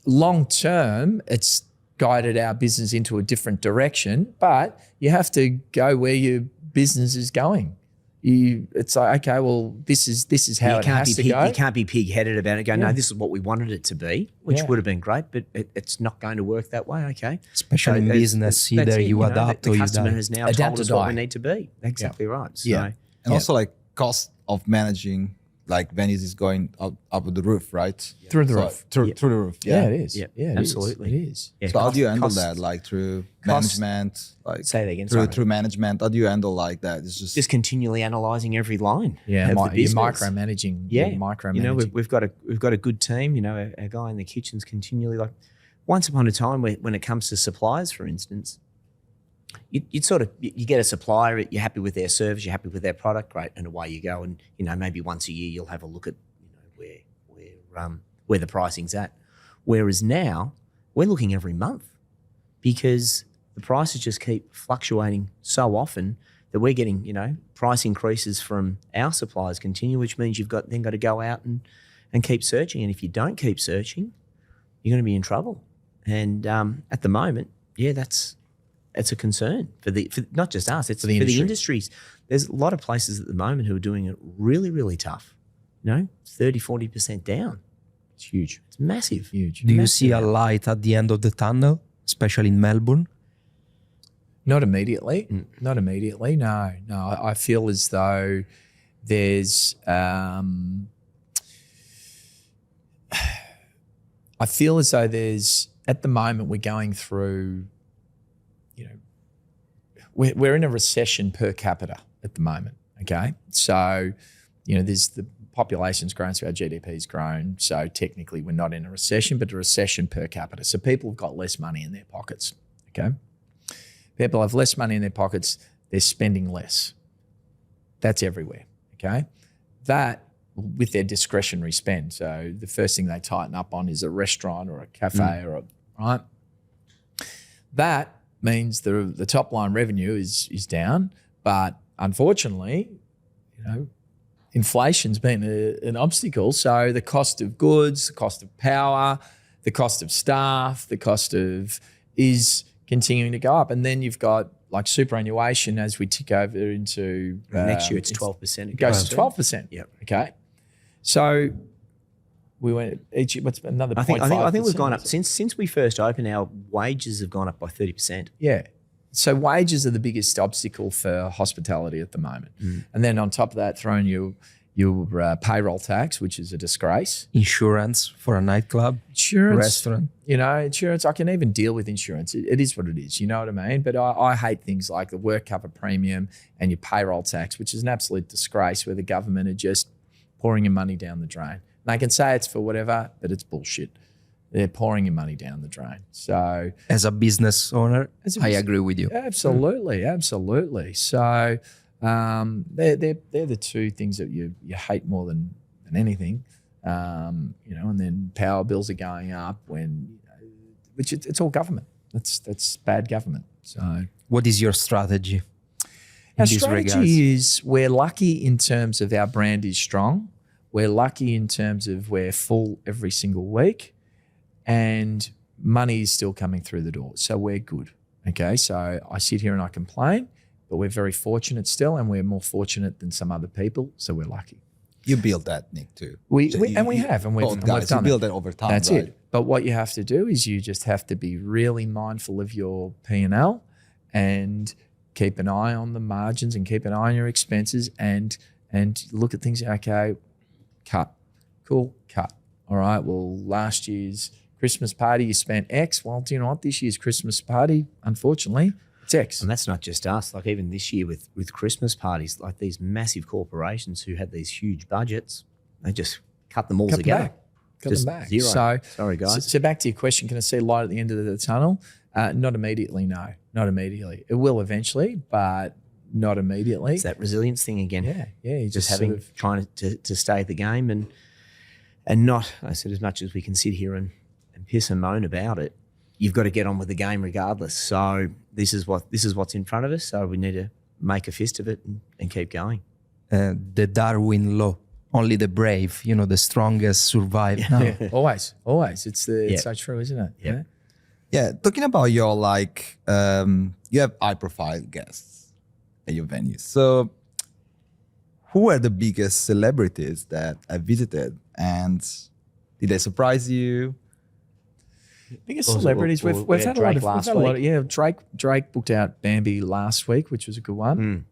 long term, it's guided our business into a different direction, but you have to go where your business is going. It's like, okay, well, this is how it has to go.
You can't be pig-headed about it. No, this is what we wanted it to be, which would have been great, but it's not going to work that way. Okay,
especially in business, either you adapt or you die.
The customer has now told us what we need to be. Exactly right. So,
and also like cost of managing like venues is going up with the roof, right?
Through the roof.
Through the roof.
Yeah, it is.
Yeah, absolutely.
It is.
Yeah,
so how do you handle that? Like through management? Like
say that again.
Through management, how do you handle like that? It's
just continually analysing every line.
Yeah,
of the business.
You're micromanaging.
Yeah,
micromanaging.
You know, we've got a good team. You know, our guy in the kitchen's continually like. Once upon a time, when it comes to suppliers, for instance, you get a supplier, you're happy with their service, you're happy with their product, great, and away you go. And you know, maybe once a year you'll have a look at where the pricing's at. Whereas now we're looking every month, because the prices just keep fluctuating so often that we're getting, you know, price increases from our suppliers continue, which means you've got to go out and keep searching. And if you don't keep searching, you're going to be in trouble. And at the moment, it's a concern for not just us, it's for the industries. There's a lot of places at the moment who are doing it really, really tough. You know, 30, 40% down.
It's huge.
It's massive.
Huge.
Do you see a light at the end of the tunnel, especially in Melbourne?
Not immediately. Not immediately. No. I feel as though there's at the moment we're going through, you know, we're in a recession per capita at the moment. Okay. So, you know, there's the population's grown, so our GDP's grown. So technically we're not in a recession, but a recession per capita. So people have got less money in their pockets. Okay. People have less money in their pockets. They're spending less. That's everywhere. Okay. That with their discretionary spend. So the first thing they tighten up on is a restaurant or a cafe right? That means the top line revenue is down, but unfortunately, you know, inflation's been an obstacle. So the cost of goods, the cost of power, the cost of staff, the cost of is continuing to go up. And then you've got like superannuation as we tick over into
next year. It's 12%.
It goes to 12%.
Yep.
Okay. So we went each. What's another?
I think we've gone up since we first opened. Our wages have gone up by 30%.
Yeah. So wages are the biggest obstacle for hospitality at the moment, and then on top of that, throwing your payroll tax, which is a disgrace.
Insurance for a nightclub,
insurance,
restaurant.
You know, insurance. I can even deal with insurance. It is what it is. You know what I mean? But I hate things like the work cover premium and your payroll tax, which is an absolute disgrace, where the government are just pouring your money down the drain. And they can say it's for whatever, but it's bullshit. They're pouring your money down the drain. So
as a business owner, I agree with you.
Absolutely, absolutely. So they're the two things that you hate more than anything. You know, and then power bills are going up which it's all government. That's bad government. So
what is your strategy?
Our strategy is we're lucky in terms of our brand is strong. We're lucky in terms of we're full every single week, and money is still coming through the door. So we're good. Okay. So I sit here and I complain, but we're very fortunate still, and we're more fortunate than some other people. So we're lucky.
You build that, Nick, too.
We have, and we've done
you build that over time.
That's
right?
it. But what you have to do is you just have to be really mindful of your P&L and keep an eye on the margins and keep an eye on your expenses and look at things. Okay, cut, cool, cut. All right, well, last year's Christmas party you spent X. Well, do you know what? This year's Christmas party, unfortunately, it's X.
And that's not just us. Like even this year with Christmas parties, like these massive corporations who had these huge budgets, they just cut them all
Cut them
together.
back. Cut
Just
them back.
zero.
So,
Sorry, guys.
So back to your question, can I see light at the end of the tunnel? Not immediately, no. Not immediately. It will eventually, but not immediately.
It's that resilience thing again.
Yeah. You
Just
just
having
sort of,
trying to stay at the game and not, I said, as much as we can sit here and piss and moan about it, you've got to get on with the game regardless. So this is what's in front of us. So we need to make a fist of it and keep going.
The Darwin law. Only the brave, the strongest survive. No.
always. It's so true, isn't it?
Yeah.
Yeah, talking about your you have high profile guests at your venues. So who are the biggest celebrities that have visited, and did they surprise you?
Biggest celebrities. We've had a lot of.
last
We've had a lot of,
week.
yeah, Drake booked out Bambi last week, which was a good one.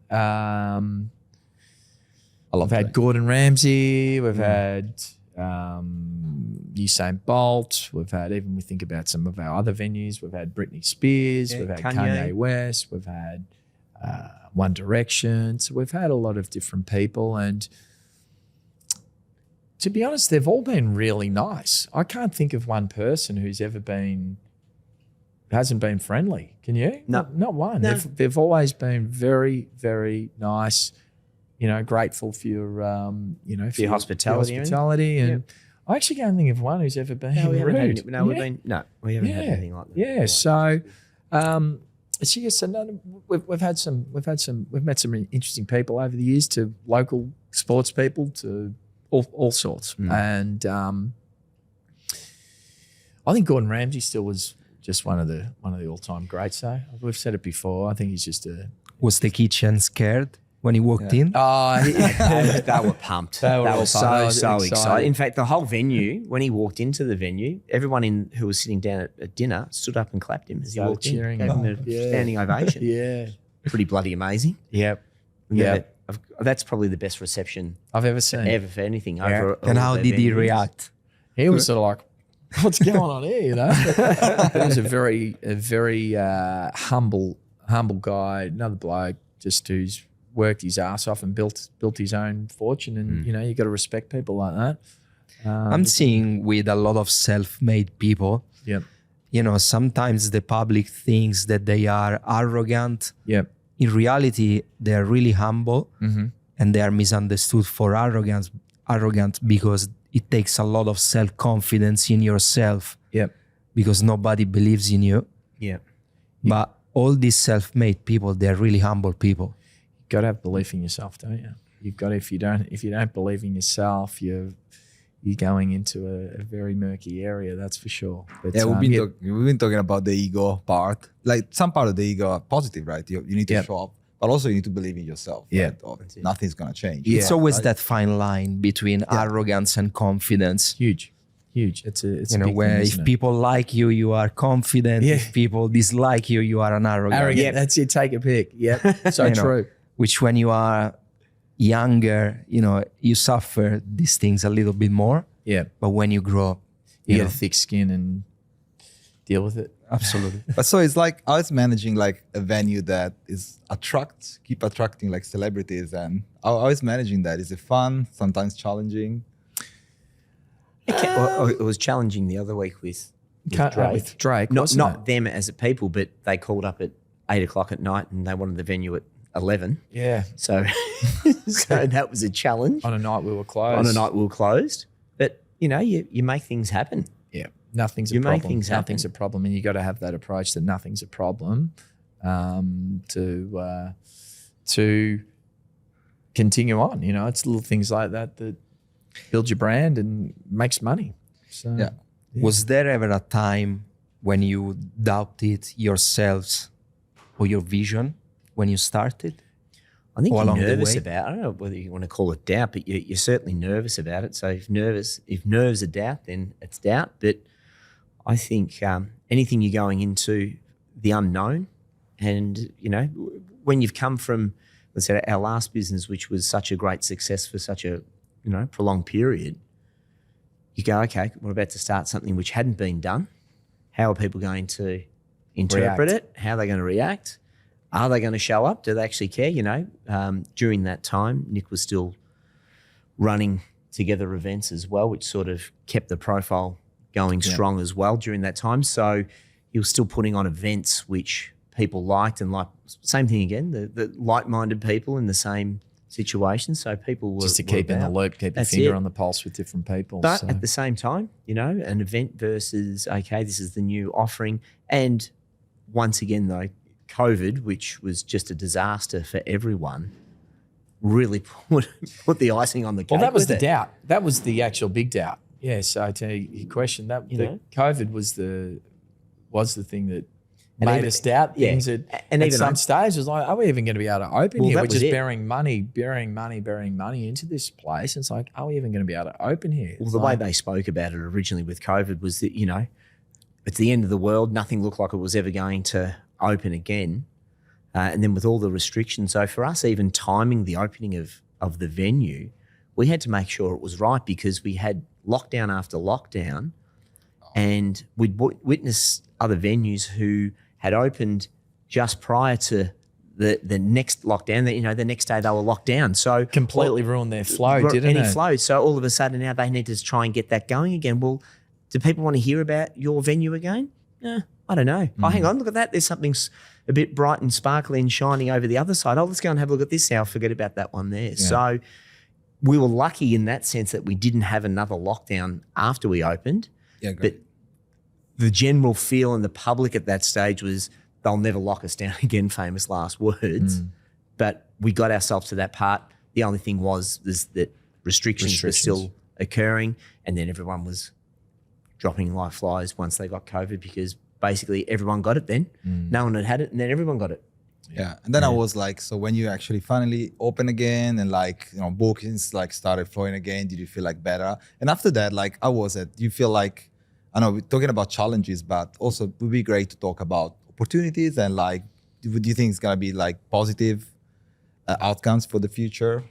I love
We've had
Drake.
Gordon Ramsay. We've had Usain Bolt. We've had, even we think about some of our other venues, we've had Britney Spears.
Yeah,
we've had
Kanye.
Kanye West. We've had One Direction. So we've had a lot of different people, and to be honest, they've all been really nice. I can't think of one person who's ever hasn't been friendly. Can you?
No.
Not one.
No.
They've always been very, very nice. Grateful for your, for
your hospitality,
hospitality, and I actually can't think of one who's ever been
No, we haven't
rude.
we haven't had anything like that.
Yeah.
before.
So, we've met some really interesting people over the years, to local sports people, to all sorts, and I think Gordon Ramsay still was just one of the all time greats. So we've said it before. I think he's just a.
Was the kitchen scared when he walked in?
Oh,
They were pumped. They
were
were so
excited.
excited. In fact, the whole venue, when he walked into the venue, everyone who was sitting down at dinner stood up and clapped him as he
Started
walked in.
cheering
Gave
him.
him a standing ovation.
yeah.
Pretty bloody amazing.
Yep.
Yeah,
Yep.
that's probably the best reception
I've ever seen.
ever for anything. Over
And
all
how
their
did he
venues.
react?
He was sort of like, "What's going on here?" He was a very humble guy, another bloke, just who's worked his ass off and built his own fortune. And you got to respect people like that.
I'm seeing with a lot of self-made people,
Yep.
Sometimes the public thinks that they are arrogant.
Yep.
In reality, they are really humble, and they are misunderstood for arrogant because it takes a lot of self-confidence in yourself,
Yep.
because nobody believes in you.
Yeah.
But all these self-made people, they're really humble people.
You've got to have belief in yourself, don't you? You've got, if you don't believe in yourself, you're going into a very murky area, that's for sure. But,
Yeah, we've been talking about the ego part. Like some part of the ego are positive, right? You need to
Yep.
show up, but also you need to believe in yourself.
Yeah.
Right? Or nothing's gonna change.
Yeah.
It's always that fine line between arrogance and confidence.
huge. It's a big
Where
thing,
if
isn't it?
people like you, you are confident.
Yeah.
If people dislike you, you are an arrogant.
arrogant. That's it. Take a pick. Yep. So true.
Which when you are younger, you suffer these things a little bit more.
Yeah.
But when you grow up,
You
you
get
know,
a thick skin and deal with it.
absolutely.
But so it's like I was managing like a venue that keep attracting like celebrities, and I was managing that. Is it fun? Sometimes challenging.
It was challenging the other week with Drake.
With Drake,
Not
wasn't it?
them as a people, but they called up at 8 o'clock at night and they wanted the venue at 11.
Yeah.
So, so that was a challenge
On a night we were closed.
on a night we were closed. But, you make things happen.
Yeah. Nothing's a
You
problem.
make things
Nothing's
happen.
a problem. And you got to have that approach that nothing's a problem to continue on. It's little things like that build your brand and makes money. So
Yeah.
Was there ever a time when you doubted yourselves or your vision when you started?
I think
Or
you're
along the
nervous
way?
about it. I don't know whether you want to call it doubt, but you're certainly nervous about it. So if nerves are doubt, then it's doubt. But I think anything you're going into the unknown, and when you've come from, let's say, our last business, which was such a great success for such a prolonged period, you go, okay, we're about to start something which hadn't been done. How are people going to interpret it? How are they going to react? Are they going to show up? Do they actually care? You know, during that time, Nick was still running together events as well, which sort of kept the profile going strong as well during that time. So he was still putting on events which people liked, and like same thing again, the like-minded people in the same situation. So people were
just to keep in the loop, keep your finger on the pulse with different people.
But at the same time, you know, an event versus, okay, this is the new offering. And once again, though, COVID, which was just a disaster for everyone, really put the icing on the cake.
Well, that was the doubt. That was the actual big doubt. Yeah. So to your question, that COVID was the thing that made us doubt things. And at even some stage, it was like, are we even going to be able to open here? We're just bearing money into this place. It's like, are we even going to be able to open here?
Well, the way they spoke about it originally with COVID was that, you know, it's the end of the world. Nothing looked like it was ever going to open again. And then with all the restrictions, so for us, even timing the opening of the venue, we had to make sure it was right, because we had lockdown after lockdown, and we'd witnessed other venues who had opened just prior to the next lockdown. You know, the next day they were locked down. So
completely ruined their flow, didn't it?
Any flow. So all of a sudden now they need to try and get that going again. Well, do people want to hear about your venue again? I don't know. Oh, hang on, look at that. There's something a bit bright and sparkly and shiny over the other side. Oh, let's go and have a look at this now. Forget about that one there. Yeah. So we were lucky in that sense that we didn't have another lockdown after we opened.
Yeah, great.
But the general feel in the public at that stage was they'll never lock us down again, famous last words. But we got ourselves to that part. The only thing was that restrictions were still occurring, and then everyone was dropping like flies once they got COVID, because basically everyone got it then. No one had it, and then everyone got it.
Yeah. And then I was like, so when you actually finally open again and like, you know, bookings like started flowing again, did you feel like better? And after that, like how was it? Do you feel like, I know we're talking about challenges, but also it would be great to talk about opportunities, and like, do you think it's going to be like positive outcomes for the future?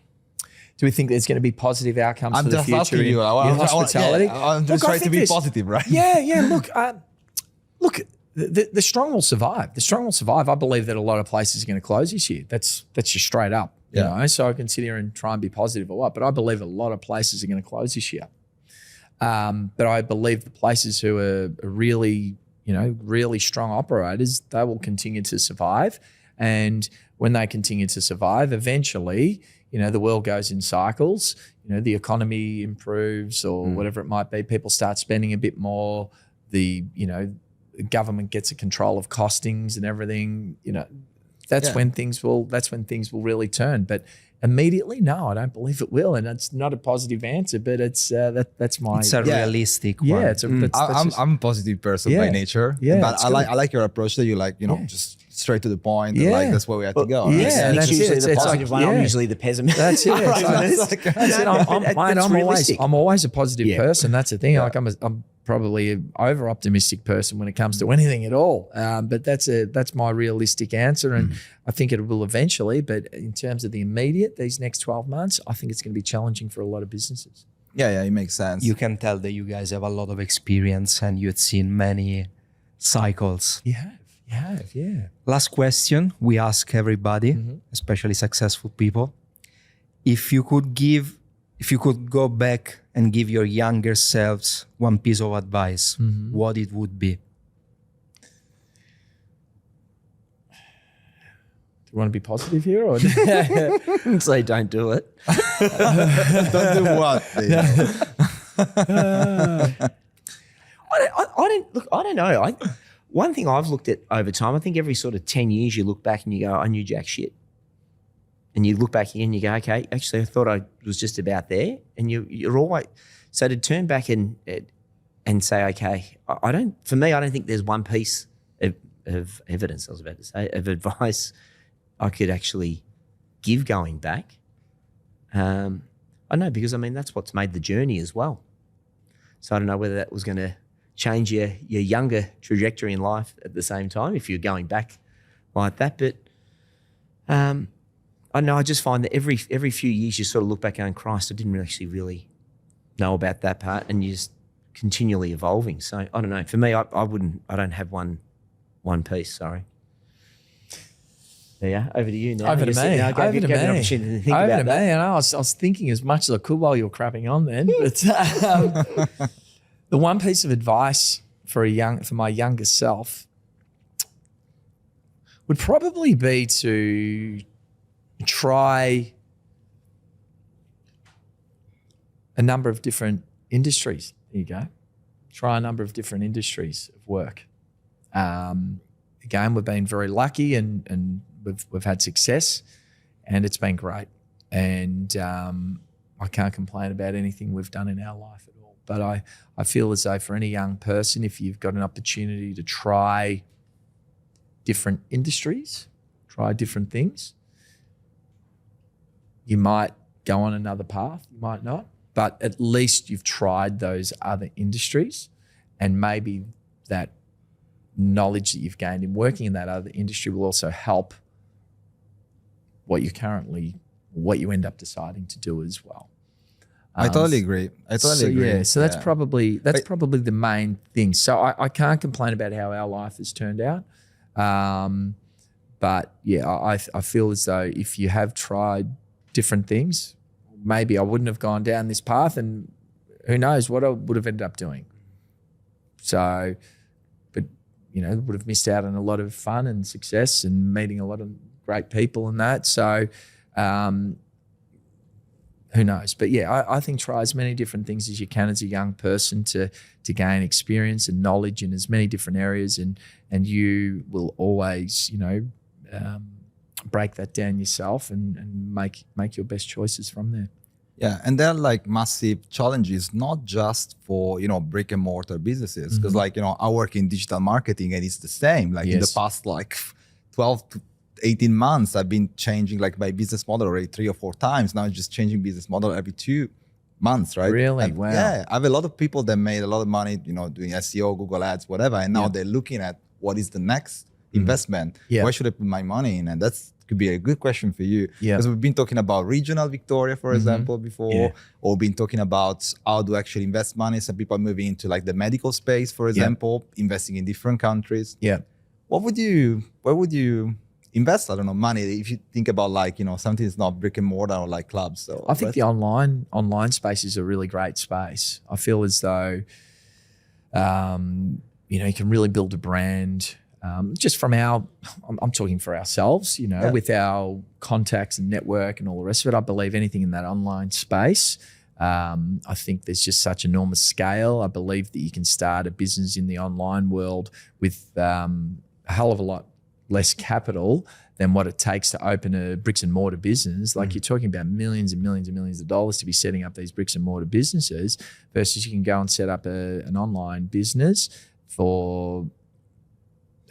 Do we think there's going to be positive outcomes for the future?
I'm just asking you.
In hospitality?
I'm just trying to be positive, right?
Yeah. Look, the strong will survive. The strong will survive. I believe that a lot of places are going to close this year. That's just straight up. You know, so I can sit here and try and be positive or what, but I believe a lot of places are going to close this year. But I believe the places who are really, you know, really strong operators, they will continue to survive. And when they continue to survive, eventually, you know, the world goes in cycles. You know, the economy improves or whatever it might be. People start spending a bit more. The government gets a control of costings and everything. You know, that's when things will really turn. But immediately, no, I don't believe it will, and it's not a positive answer. But it's that's my.
It's a realistic one.
Yeah,
I'm a positive person by nature. Yeah, but I like your approach that you like, you know, just straight to the point. And like that's where we have to go.
Yeah,
right?
that's
usually
it.
the positive one. I'm usually the pessimist.
That's it. I'm always a positive person. That's the thing. Like I'm probably an over optimistic person when it comes to anything at all. But that's my realistic answer, and I think it will eventually. But in terms of the immediate, these next 12 months, I think it's going to be challenging for a lot of businesses.
Yeah, it makes sense.
You can tell that you guys have a lot of experience and you've seen many cycles.
You have, yeah.
Last question we ask everybody, especially successful people. If you could go back and give your younger selves one piece of advice, what it would be?
Do you want to be positive here, or
say don't do it?
Don't do what?
I don't know. One thing I've looked at over time, I think every sort of 10 years you look back and you go, I knew jack shit. And you look back again and you go, okay, actually I thought I was just about there. And you're always, so to turn back and say, okay, I don't think there's one piece of evidence, I was about to say, of advice I could actually give going back. I know, because I mean, that's what's made the journey as well. So I don't know whether that was going to change your younger trajectory in life at the same time if you're going back like that. But I know I just find that every few years you sort of look back going, Christ, I didn't actually really, know about that part, and you're just continually evolving. So I don't know. For me, I don't have one piece. Sorry. Yeah, over to you now.
Over to me.
Now,
Over to me.
An opportunity to think
Over
about
to
that.
me. And I was thinking as much as I could while you were crapping on then. But the one piece of advice for my younger self would probably be to try a number of different industries. There you go. Try a number of different industries of work. Again, we've been very lucky and we've had success, and it's been great. And I can't complain about anything we've done in our life at all. But I feel as though for any young person, if you've got an opportunity to try different industries, try different things, you might go on another path, you might not, but at least you've tried those other industries, and maybe that knowledge that you've gained in working in that other industry will also help what you end up deciding to do as well.
I totally agree. Agree.
Yeah, so that's probably the main thing. So I can't complain about how our life has turned out. But yeah, I feel as though if you have tried different things, maybe I wouldn't have gone down this path, and who knows what I would have ended up doing. So, but would have missed out on a lot of fun and success and meeting a lot of great people and that. So, who knows? But yeah, I think try as many different things as you can as a young person to gain experience and knowledge in as many different areas, and you will always, break that down yourself and make your best choices from there.
Yeah, and there are like massive challenges, not just for brick and mortar businesses, because I work in digital marketing, and it's the same. Like in the past 12 to 18 months, I've been changing my business model already 3 or 4 times. Now I'm just changing business model every 2 months, right?
Really?
And
wow.
Yeah, I have a lot of people that made a lot of money, doing SEO, Google Ads, whatever, and now they're looking at what is the next investment.
Yeah.
Where should I put my money in? And that's could be a good question for you.
Yeah.
Because we've been talking about regional Victoria, for example, before, or been talking about how to actually invest money. Some people are moving into the medical space, for example, investing in different countries.
Yeah.
Where would you invest, I don't know, money if you think about something that's not brick and mortar or clubs? So
I think the online space is a really great space. I feel as though you can really build a brand just from I'm talking for ourselves, with our contacts and network and all the rest of it. I believe anything in that online space. I think there's just such enormous scale. I believe that you can start a business in the online world with a hell of a lot less capital than what it takes to open a bricks and mortar business. You're talking about millions and millions and millions of dollars to be setting up these bricks and mortar businesses, versus you can go and set up an online business for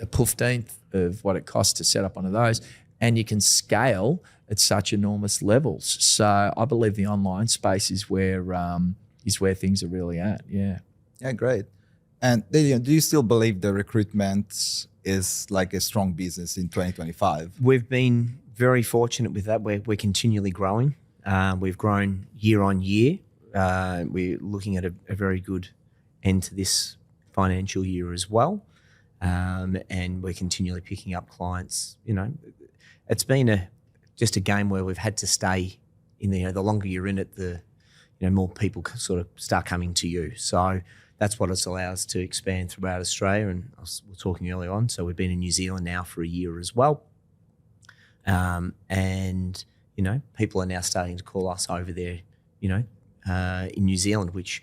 a 15th of what it costs to set up one of those, and you can scale at such enormous levels. So I believe the online space is where things are really at. Yeah.
Yeah, great. And do you still believe the recruitment is a strong business in 2025?
We've been very fortunate with that. We're continually growing. We've grown year on year. We're looking at a very good end to this financial year as well. And we're continually picking up clients. It's been just a game where we've had to stay in the longer you're in it, the more people sort of start coming to you. So that's what it's allowed us to expand throughout Australia. And we were talking earlier on, so we've been in New Zealand now for a year as well. And people are now starting to call us over there, in New Zealand, which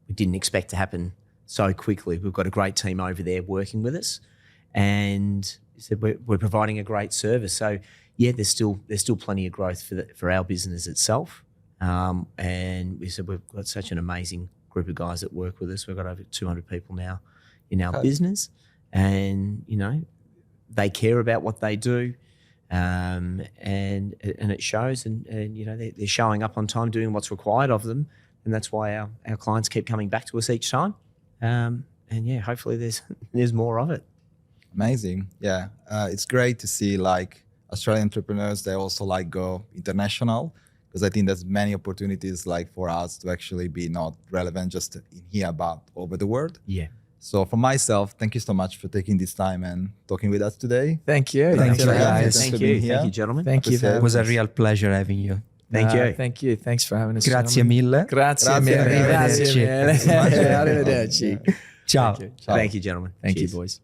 we didn't expect to happen so quickly. We've got a great team over there working with us, and we're providing a great service. So yeah, there's still plenty of growth for our business itself. And we said we've got such an amazing group of guys that work with us. We've got over 200 people now in our business, and they care about what they do, and it shows. And they're showing up on time, doing what's required of them, and that's why our clients keep coming back to us each time. And yeah, hopefully there's more of it.
Amazing. Yeah. It's great to see Australian entrepreneurs, they also go international, because I think there's many opportunities like for us to actually be not relevant just in here, but over the world.
Yeah.
So for myself, thank you so much for taking this time and talking with us today.
Thank you.
Thank you,
for having
guys.
us.
Thank
for
you.
being here.
Thank you, gentlemen.
Thank you.
Appreciate
It was a real pleasure having you.
Thank you.
Thank you. Thanks for having us.
Grazie
gentlemen.
mille.
Grazie
Grazie,
mille.
arrivederci.
Grazie mille. Arrivederci.
Ciao.
Thank you.
Thank you, gentlemen.
Thank you,
Cheers.
boys.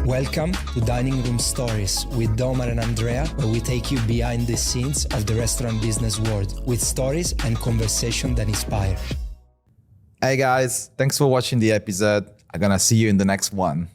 Welcome to Dining Room Stories with Domar and Andrea, where we take you behind the scenes of the restaurant business world with stories and conversation that inspire.
Hey guys, thanks for watching the episode. I'm gonna see you in the next one.